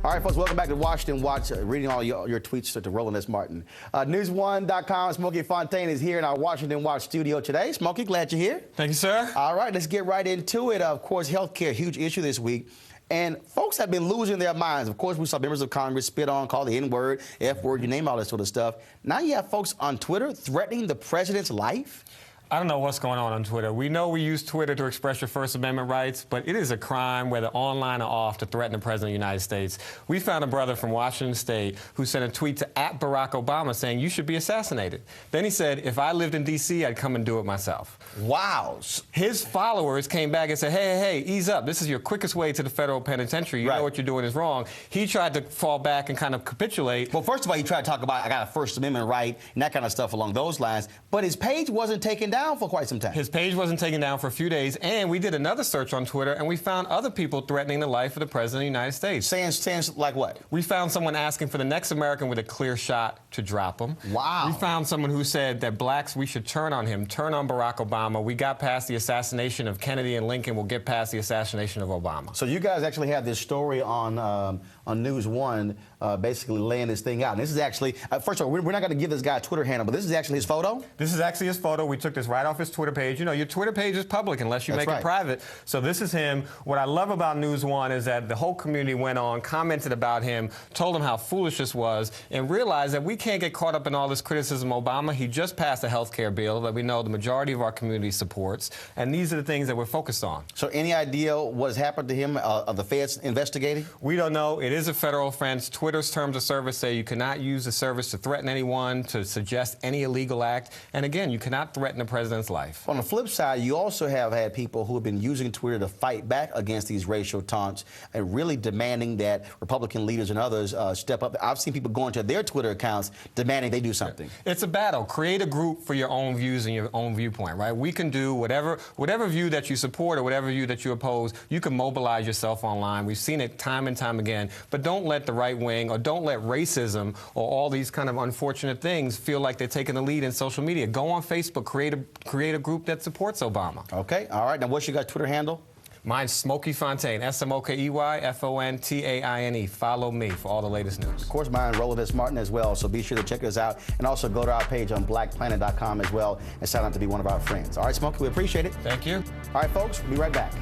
All right, folks, welcome back to Washington Watch. Reading all your tweets to Roland S. Martin. News1.com, Smokey Fontaine is here in our Washington Watch studio today. Smokey, glad you're here. Thank you, sir. All right, let's get right into it. Of course, healthcare, huge issue this week. And folks have been losing their minds. Of course, we saw members of Congress spit on, call the N-word, F-word, you name all that sort of stuff. Now you have folks on Twitter threatening the president's life. I don't know what's going on Twitter. We know we use Twitter to express your First Amendment rights, but it is a crime, whether online or off, to threaten the President of the United States. We found a brother from Washington State who sent a tweet to @Barack Obama saying, "You should be assassinated." Then he said, "If I lived in D.C., I'd come and do it myself." Wow. His followers came back and said, hey, ease up. This is your quickest way to the federal penitentiary. You know what you're doing is wrong. He tried to fall back and kind of capitulate. Well, first of all, he tried to talk about, I got a First Amendment right and that kind of stuff along those lines. But his page wasn't taken down for quite some time. His page wasn't taken down for a few days, and we did another search on Twitter, and we found other people threatening the life of the President of the United States. Saying like what? We found someone asking for the next American with a clear shot to drop him. Wow. We found someone who said that blacks, we should turn on him, turn on Barack Obama. We got past the assassination of Kennedy and Lincoln. We'll get past the assassination of Obama. So you guys actually have this story on News One, basically laying this thing out. And this is actually, first of all, we're not going to give this guy a Twitter handle, but this is actually his photo? This is actually his photo. We took this right off his Twitter page. You know, your Twitter page is public unless you make it private. So this is him. What I love about News One is that the whole community went on, commented about him, told him how foolish this was, and realized that we can't get caught up in all this criticism of Obama. He just passed a health care bill that we know the majority of our community supports, and these are the things that we're focused on. So any idea what has happened to him? Are the feds investigating? We don't know. It is a federal offense. Twitter's terms of service say you cannot use the service to threaten anyone, to suggest any illegal act, and again, you cannot threaten the president's life. On the flip side, you also have had people who have been using Twitter to fight back against these racial taunts and really demanding that Republican leaders and others step up. I've seen people going to their Twitter accounts demanding they do something. It's a battle. Create a group for your own views and your own viewpoint, right? We can do whatever view that you support or whatever view that you oppose. You can mobilize yourself online. We've seen it time and time again. But don't let the right wing or don't let racism or all these kind of unfortunate things feel like they're taking the lead in social media. Go on Facebook, create a group that supports Obama. Okay, all right. Now, what's your guys' Twitter handle? Mine's Smokey Fontaine, SMOKEY-FONTAINE. Follow me for all the latest news. Of course, mine, Roland S. Martin as well, so be sure to check us out. And also go to our page on blackplanet.com as well and sign up to be one of our friends. All right, Smokey, we appreciate it. Thank you. All right, folks, we'll be right back.